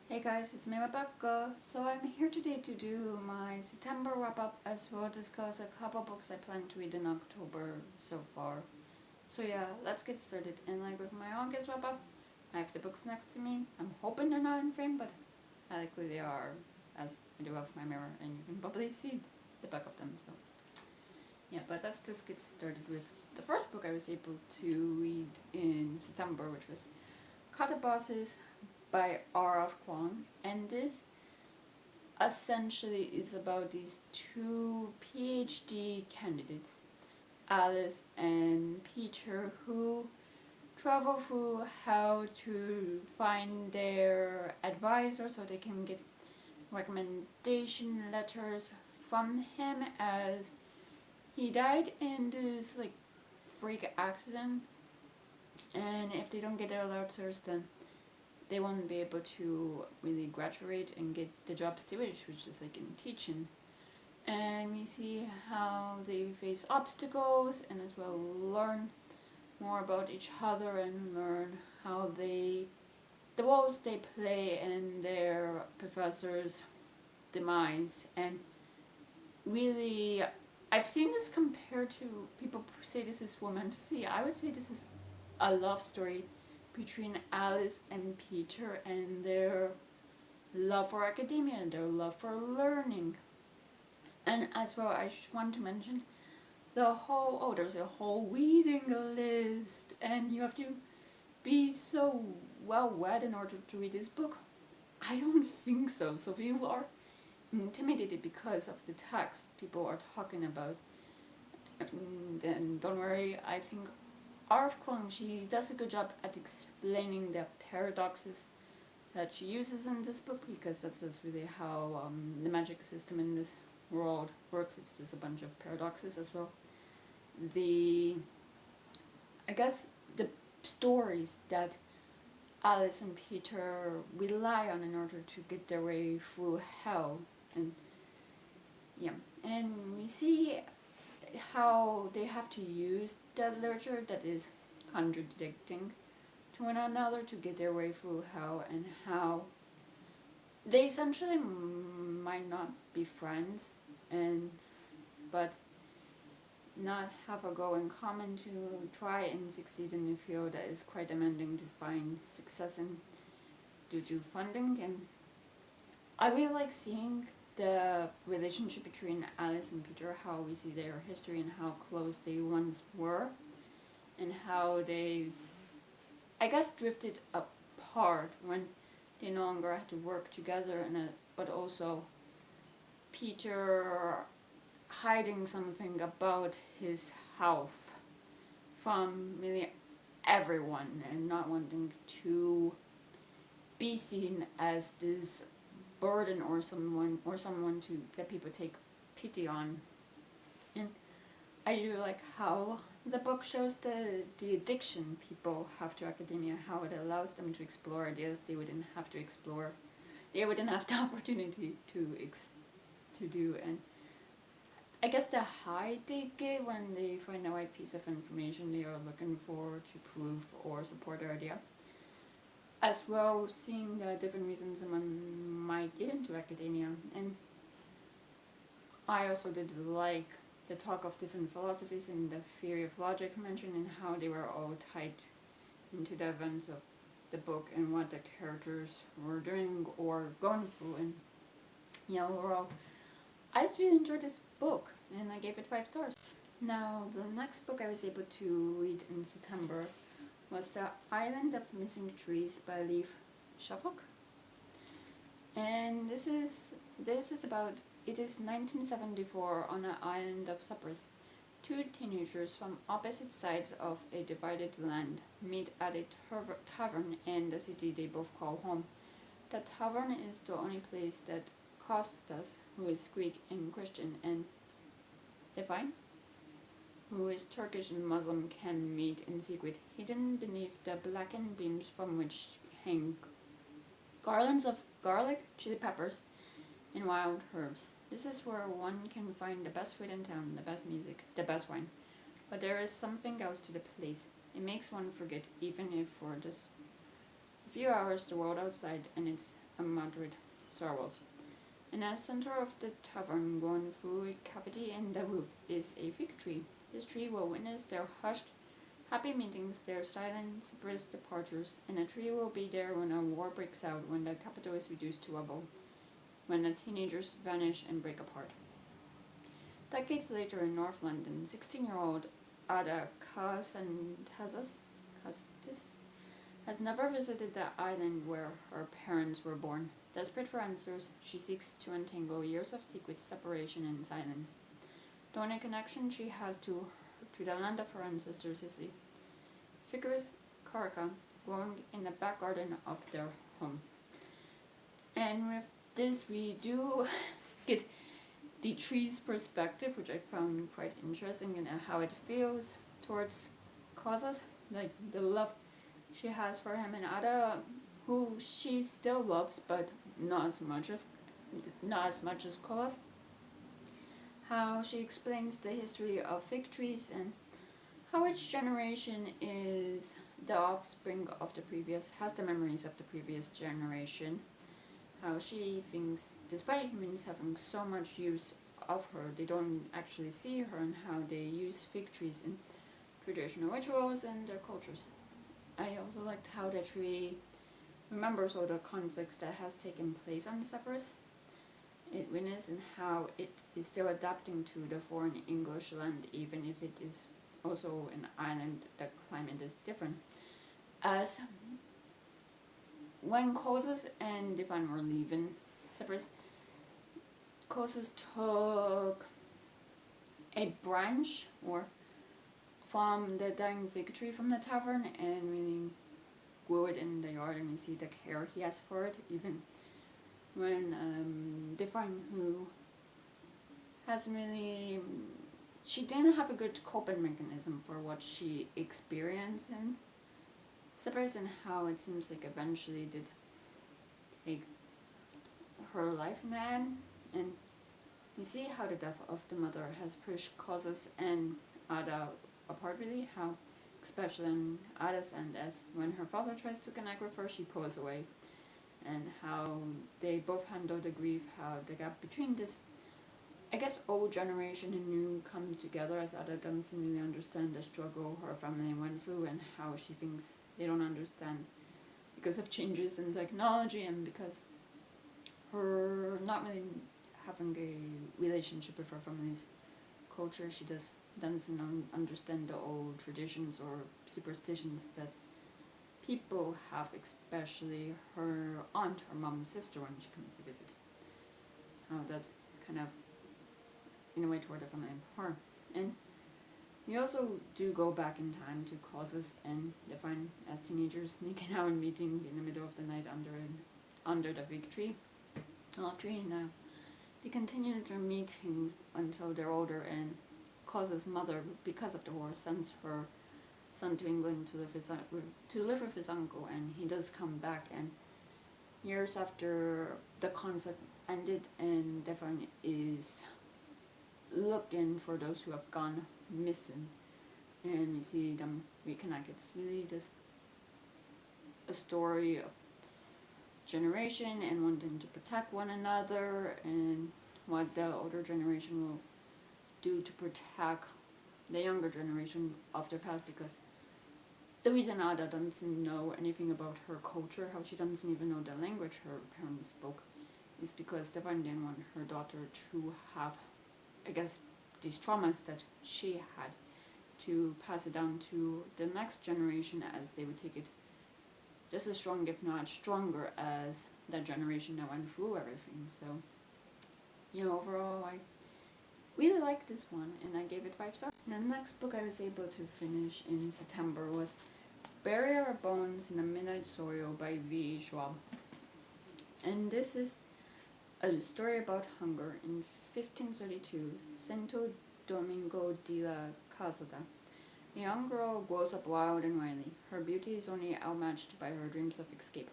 Hey guys, it's me Rebecca. So I'm here today to do my September wrap up as well discuss a couple books I plan to read in October so far. So yeah, let's get started. And like with my August wrap up, I have the books next to me. I'm hoping they're not in frame, but likely they are, as I do have my mirror, and you can probably see the back of them. So yeah, but let's just get started with the first book I was able to read in September, which was Cut the Bosses by R.F. Kwong, and this essentially is about these two PhD candidates, Alice and Peter, who travel through how to find their advisor so they can get recommendation letters from him, as he died in this freak accident, and if they don't get their letters, then they won't be able to really graduate and get the jobs they wish, which is in teaching. And we see how they face obstacles and as well learn more about each other and learn how the roles they play in their professors' demise. And really, I've seen this compared to, people say this is romantasy. I would say this is a love story between Alice and Peter and their love for academia and their love for learning. And as well, I want to mention there's a whole reading list, and you have to be so well read in order to read this book. I don't think so. So if you are intimidated because of the text people are talking about, then don't worry. I think R.F. Kuang, she does a good job at explaining the paradoxes that she uses in this book, because that's really how the magic system in this world works. It's just a bunch of paradoxes as well. I guess the stories that Alice and Peter rely on in order to get their way through hell, and we see how they have to use that literature that is contradicting to one another to get their way through hell, and how they essentially might not be friends, but not have a goal in common to try and succeed in a field that is quite demanding to find success in due to funding. And I really like seeing the relationship between Alice and Peter, how we see their history and how close they once were, and how they, I guess, drifted apart when they no longer had to work together, but also Peter hiding something about his health from really everyone, and not wanting to be seen as this burden or someone to that people take pity on. And I do like how the book shows the addiction people have to academia, how it allows them to explore ideas they wouldn't have to explore, they wouldn't have the opportunity to do. And I guess the high they get when they find the right piece of information they are looking for to prove or support their idea. As well, seeing the different reasons someone might get into academia. And I also did like the talk of different philosophies and the theory of logic mentioned, and how they were all tied into the events of the book and what the characters were doing or going through. And overall, I just really enjoyed this book, and I gave it 5 stars. Now, the next book I was able to read in September was The Island of Missing Trees by Leif Suffolk. And this is about, it is 1974 on an island of Cyprus. 2 teenagers from opposite sides of a divided land meet at a tavern in the city they both call home. The tavern is the only place that Kostas, who is Greek and Christian, and Define, who is Turkish and Muslim, can meet in secret, hidden beneath the blackened beams from which hang garlands of garlic, chili peppers, and wild herbs. This is where one can find the best food in town, the best music, the best wine. But there is something else to the place. It makes one forget, even if few hours the world outside and its immoderate sorrows. In the center of the tavern, grown through a cavity in the roof, is a fig tree. This tree will witness their hushed, happy meetings, their silent, brisk departures, and the tree will be there when a war breaks out, when the capital is reduced to rubble, when the teenagers vanish and break apart. Decades later in North London, 16-year-old Ada Casantazas has never visited the island where her parents were born. Desperate for answers, she seeks to untangle years of secret separation and silence. The only connection she has to the land of her ancestors is a vigorous corica growing in the back garden of their home. And with this, we do get the tree's perspective, which I found quite interesting, and how it feels towards Casas, like the love she has for him, and Ada, who she still loves, but not as much as Casas. How she explains the history of fig trees and how each generation is the offspring of the previous, has the memories of the previous generation. How she thinks, despite humans having so much use of her, they don't actually see her, and how they use fig trees in traditional rituals and their cultures. I also liked how the tree remembers all the conflicts that has taken place on the Cyprus. It witnesses and how it is still adapting to the foreign English land, even if it is also an island, the climate is different. As when Casas and Divine were leaving Cyprus, Casas took a branch from the dying fig tree from the tavern and really grew it in the yard, and we see the care he has for it, even when Divine, who hasn't really, she didn't have a good coping mechanism for what she experienced in Cyprus, and how it seems like eventually did take her life in the end. And we see how the death of the mother has pushed Casas and Ada apart, really, how especially in Ada's end, as when her father tries to connect with her, she pulls away, and how they both handle the grief, how the gap between this, I guess, old generation and new come together, as Ada doesn't really understand the struggle her family went through, and how she thinks they don't understand because of changes in technology, and because her not really having a relationship with her family's culture, she doesn't understand the old traditions or superstitions that people have, especially her aunt, her mom's sister, when she comes to visit. How that kind of, in a way, toward the family and her. And we also do go back in time to Casas and Divine as teenagers sneaking out and meeting in the middle of the night under the fig tree, olive tree, and they continue their meetings until they're older, and Casas' mother, because of the war, sends her son to England to live with his uncle, and he does come back, and years after the conflict ended, and Divine is looking for those who have gone missing, and we see them reconnect. It's really a story of generation and wanting to protect one another, and what the older generation will do to protect the younger generation of their past, because the reason Ada doesn't know anything about her culture, how she doesn't even know the language her parents spoke, is because Divine didn't want her daughter to have, I guess, these traumas that she had, to pass it down to the next generation, as they would take it just as strong, if not stronger, as that generation that went through everything. So, overall, I really liked this one, and I gave it 5 stars. And the next book I was able to finish in September was Bury Our Bones in the Midnight Soil by V. Schwab. And this is a story about hunger. In 1532, Santo Domingo de la Casada, a young girl grows up wild and wily. Her beauty is only outmatched by her dreams of escape.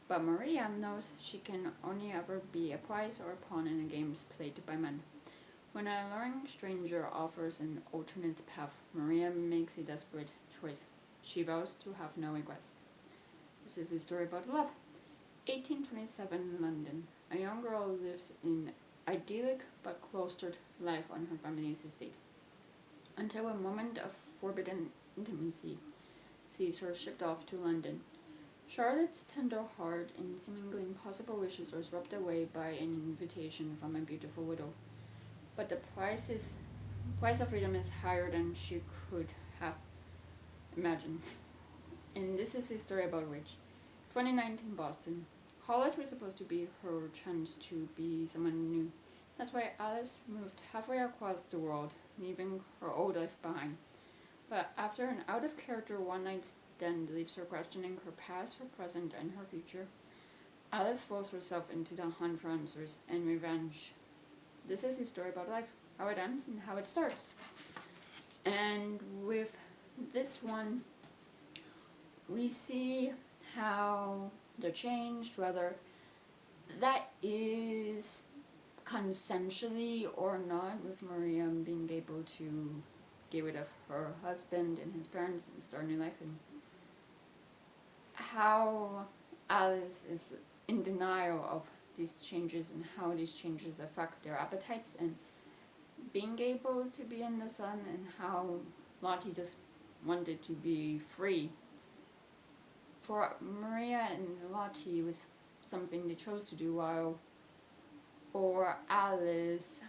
But Maria knows she can only ever be a prize or a pawn in the games played by men. When an alluring stranger offers an alternate path, Maria makes a desperate choice. She vows to have no regrets. This is a story about love. 1827 London. A young girl lives in idyllic but cloistered life on her family's estate, until a moment of forbidden intimacy sees her shipped off to London. Charlotte's tender heart and seemingly impossible wishes are swept away by an invitation from a beautiful widow. But the price of freedom is higher than she could have imagined. And this is a story about which 2019 Boston. College was supposed to be her chance to be someone new. That's why Alice moved halfway across the world, leaving her old life behind. But after an out-of-character one-night stand leaves her questioning her past, her present, and her future, Alice throws herself into the hunt for answers and revenge. This is a story about life, how it ends and how it starts. And with this one, we see how they're changed, whether that is consensually or not, with Maria being able to get rid of her husband and his parents and start a new life, and how Alice is in denial of these changes and how these changes affect their appetites, and being able to be in the sun, and how Lottie just wanted to be free. For Maria and Lottie, it was something they chose to do, while for Alice,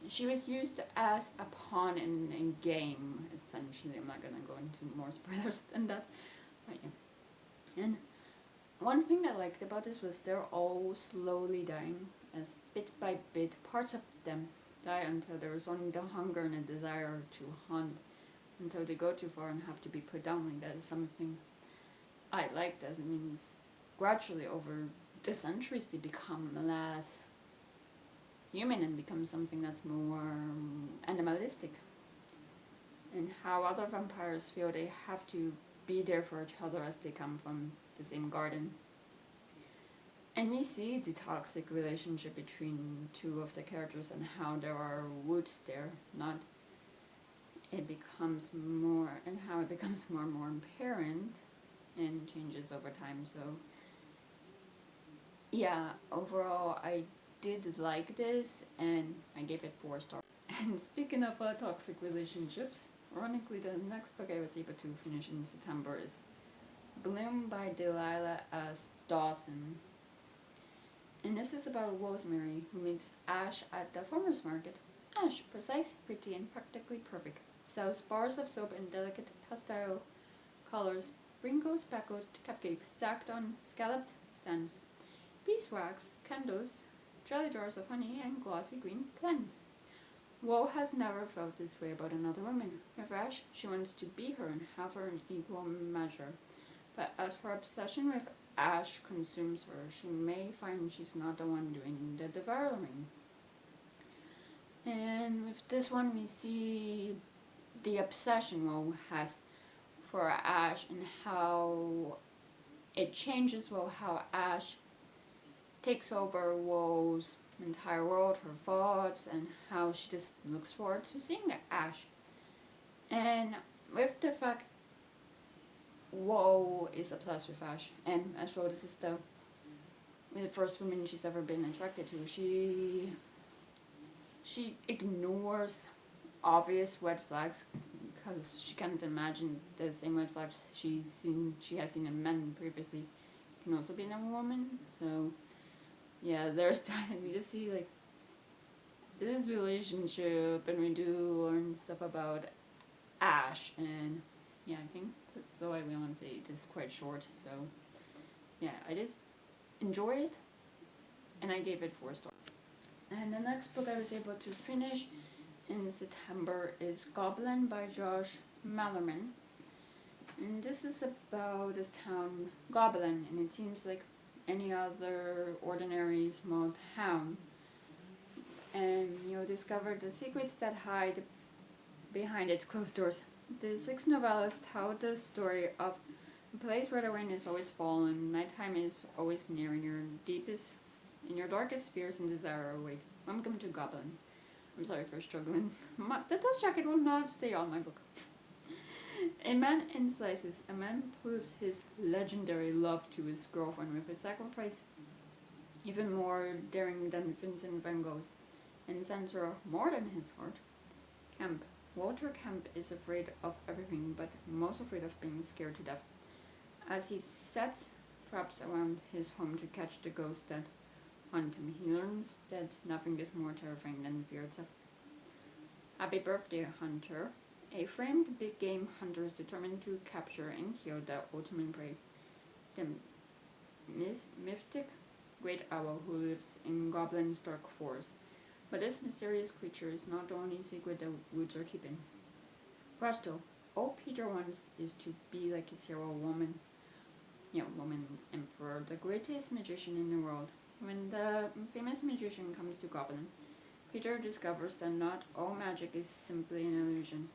she was used as a pawn in a game, essentially. I'm not going to go into more spoilers than that. But yeah. And one thing I liked about this was they're all slowly dying, as bit by bit parts of them die until there is only the hunger and a desire to hunt, until they go too far and have to be put down. Like, that is something I liked, as it means gradually over the centuries they become less human and become something that's more animalistic. And how other vampires feel they have to be there for each other as they come from the same garden. And we see the toxic relationship between two of the characters and how there are roots there, not it becomes more, and how it becomes more and more apparent and changes over time. So yeah, overall I did like this, and I gave it 4 stars. And speaking of toxic relationships, ironically the next book I was able to finish in September is Bloom by Delilah S. Dawson. And this is about Rosemary, who meets Ash at the farmer's market. Ash, precise, pretty, and practically perfect, sells bars of soap in delicate pastel colors, sprinkles speckled cupcakes stacked on scalloped stands, beeswax, candles, jelly jars of honey, and glossy green plants. Woe has never felt this way about another woman. With Ash, she wants to be her and have her in equal measure. But as her obsession with Ash consumes her, she may find she's not the one doing the devouring. And with this one, we see the obsession Woe has for Ash, and how it changes how Ash takes over Woe's entire world, her thoughts, and how she just looks forward to seeing Ash. And with the fact Woe is obsessed with Ash, and as well, this is the first woman she's ever been attracted to. She ignores obvious red flags because she can't imagine the same red flags she has seen in men previously can also be in a woman. So yeah, there's that, and we just see like this relationship, and we do learn stuff about Ash, and yeah, I think that's all I really want to say. It is quite short, so yeah, I did enjoy it, and I gave it 4 stars. And the next book I was able to finish in September is Goblin by Josh Malerman. And this is about this town, Goblin, and it seems like any other ordinary small town. And you'll discover the secrets that hide behind its closed doors. The 6 novellas tell the story of a place where the rain is always falling, nighttime is always near, and your darkest fears and desire await. Welcome to Goblin. I'm sorry for struggling. The dust jacket will not stay on my book. A man in slices. A man proves his legendary love to his girlfriend with a sacrifice even more daring than Vincent van Gogh's, and sends her more than his heart. Camp. Walter Camp is afraid of everything, but most afraid of being scared to death. As he sets traps around his home to catch the ghosts that haunt him, he learns that nothing is more terrifying than fear itself. Happy Birthday, Hunter. A framed big game hunter is determined to capture and kill the ultimate prey, the mythic great owl who lives in Goblin's dark forest. But this mysterious creature is not the only secret the woods are keeping. Presto, all Peter wants is to be like his hero woman emperor, the greatest magician in the world. When the famous magician comes to Goblin, Peter discovers that not all magic is simply an illusion.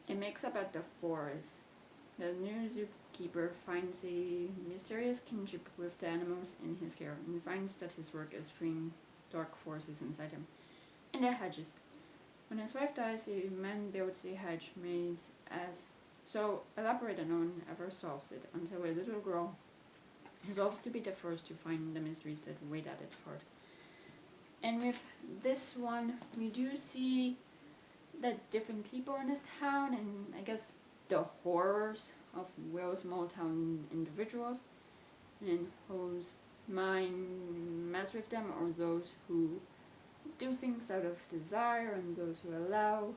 It makes up at the forest. The new zookeeper finds a mysterious kinship with the animals in his care and finds that his work is freeing dark forces inside him. And the hedges. When his wife dies, a man builds a hedge maze as so elaborate that no one ever solves it until a little girl resolves to be the first to find the mysteries that wait at its heart. And with this one, we do see that different people in this town, and I guess the horrors of real small town individuals, and whose mind mess with them, or those who do things out of desire, and those who allow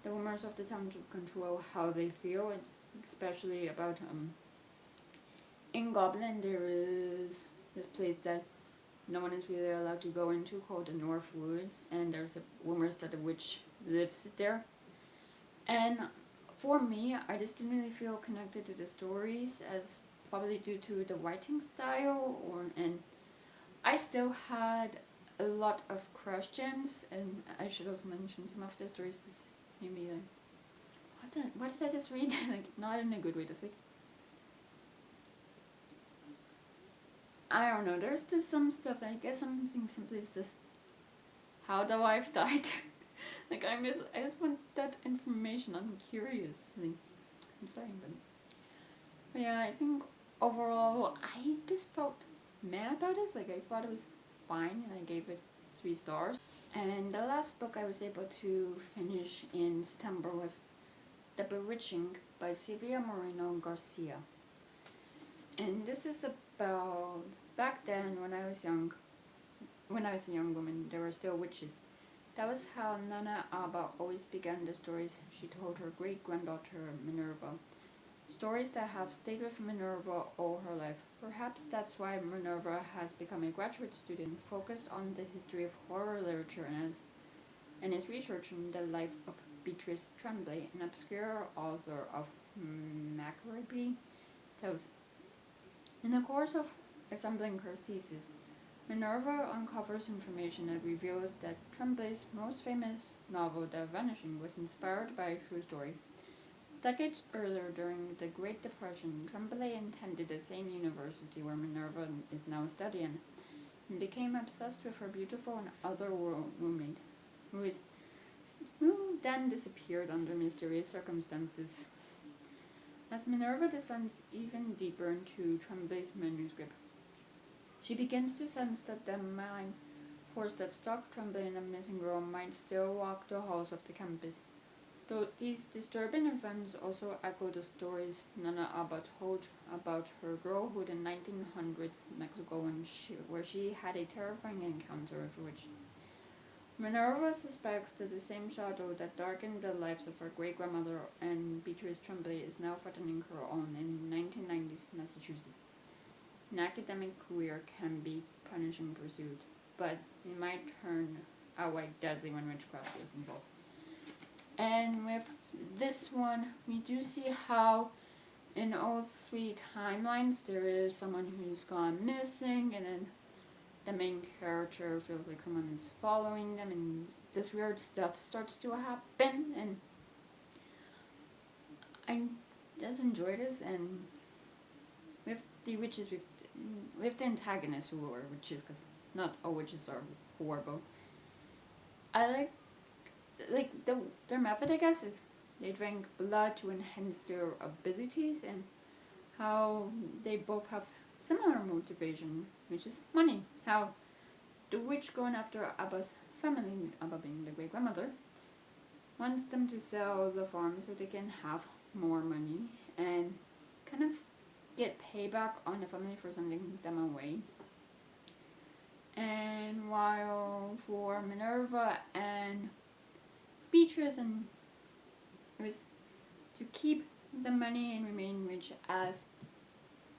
the rumors of the town to control how they feel, and especially about in Goblin there is this place that no one is really allowed to go into called the North Woods, and there's rumors that a witch lives there. And for me, I just didn't really feel connected to the stories, as probably due to the writing style, and I still had a lot of questions, and I should also mention some of the stories just made me like, what did I just read? Like, not in a good way, just like, I don't know, there's just some stuff, I guess something simply is just how the wife died. Like, I just want that information, I'm curious. Like, I'm sorry, but yeah, I think overall, I just felt mad about this. Like, I thought it was fine, and I gave it 3 stars. And the last book I was able to finish in September was The Bewitching by Silvia Moreno Garcia. And this is about, back then when I was a young woman, there were still witches. That was how Nana Abba always began the stories she told her great-granddaughter Minerva. Stories that have stayed with Minerva all her life. Perhaps that's why Minerva has become a graduate student focused on the history of horror literature and is researching the life of Beatrice Tremblay, an obscure author of macabre tales. In the course of assembling her thesis, Minerva uncovers information that reveals that Tremblay's most famous novel, The Vanishing, was inspired by a true story. Decades earlier, during the Great Depression, Tremblay attended the same university where Minerva is now studying, and became obsessed with her beautiful and otherworldly roommate, who then disappeared under mysterious circumstances. As Minerva descends even deeper into Tremblay's manuscript, she begins to sense that the malign force that stalked Tremblay and the missing girl might still walk the halls of the campus. Though these disturbing events also echo the stories Nana Abba told about her girlhood in 1900s Mexico where she had a terrifying encounter with a witch. Minerva suspects that the same shadow that darkened the lives of her great-grandmother and Beatrice Tremblay is now threatening her own in 1990s Massachusetts. An academic career can be punishing pursuit, but it might turn outright deadly when witchcraft is involved. And with this one, we do see how in all 3 timelines there is someone who's gone missing, and then the main character feels like someone is following them, and this weird stuff starts to happen, and I just enjoy this. And with the witches, with the antagonists who are witches, because not all witches are horrible, I like their method, I guess, is they drank blood to enhance their abilities, and how they both have similar motivation, which is money. How the witch going after Abba's family, Abba being the great grandmother, wants them to sell the farm so they can have more money and kind of get payback on the family for sending them away. And while for Minerva and Beatrice, and it was to keep the money and remain rich, as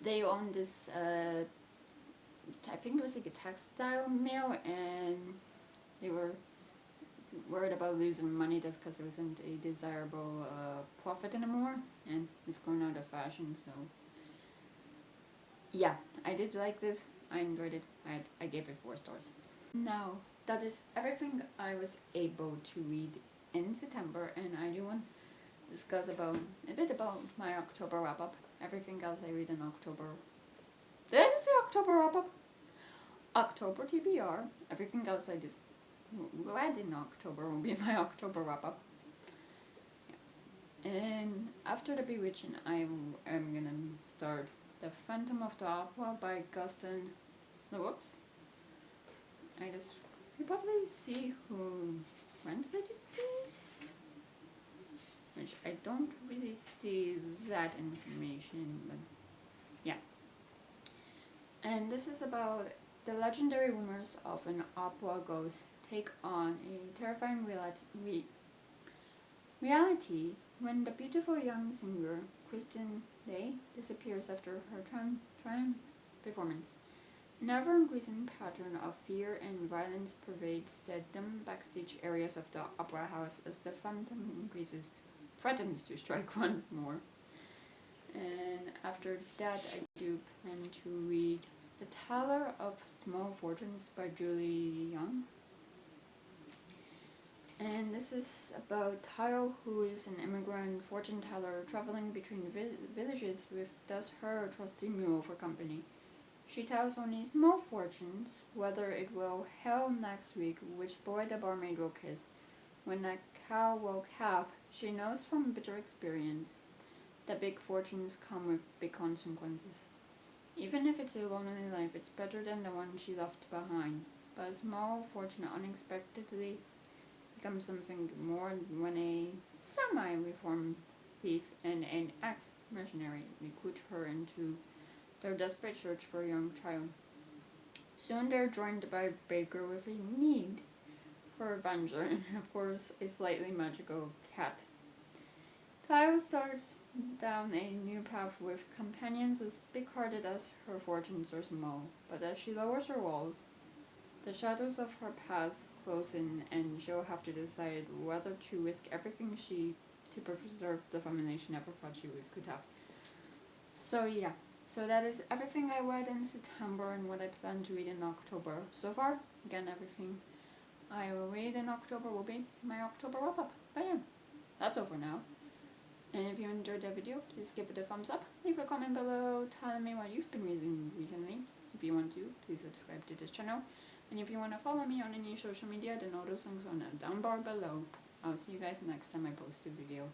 they own this I think it was like a textile mill, and they were worried about losing money just because it wasn't a desirable profit anymore, and it's going out of fashion. So yeah, I did like this. I enjoyed it. I gave it 4 stars. Now, that is everything I was able to read in September, and I do want to discuss a bit about my October wrap-up. Everything else I read in October. Did I just say October wrap-up? October TBR. Everything else I just read in October will be my October wrap-up. Yeah. And after The Bewitching, I am gonna start The Phantom of the Opera by Gustin Lewis. You probably see who translated this, which I don't really see that information, but yeah. And this is about the legendary rumors of an opera ghost take on a terrifying reality when the beautiful young singer Kristen Day disappears after her triumph performance. An ever-increasing pattern of fear and violence pervades the dim backstage areas of the opera house as the phantom threatens to strike once more. And after that, I do plan to read The Teller of Small Fortunes by Julie Young. And this is about Tyle, who is an immigrant fortune teller traveling between villages with thus her trusty mule for company. She tells only small fortunes, whether it will hail next week, which boy the barmaid will kiss, when a cow will calve. She knows from bitter experience that big fortunes come with big consequences. Even if it's a lonely life, it's better than the one she left behind. But a small fortune unexpectedly becomes something more when a semi-reformed thief and an ex-mercenary recruit her into their desperate search for a young child. Soon they're joined by a baker with a need for adventure, and of course a slightly magical cat. Tyle starts down a new path with companions as big-hearted as her fortunes are small, but as she lowers her walls, the shadows of her past close in, and she'll have to decide whether to risk everything to preserve the family she never thought she could have. So yeah, so that is everything I read in September and what I plan to read in October. So far, again, everything I will read in October will be my October wrap-up. But yeah, that's over now. And if you enjoyed the video, please give it a thumbs up. Leave a comment below telling me what you've been reading recently. If you want to, please subscribe to this channel. And if you want to follow me on any social media, then all those things are down bar below. I'll see you guys next time I post a video.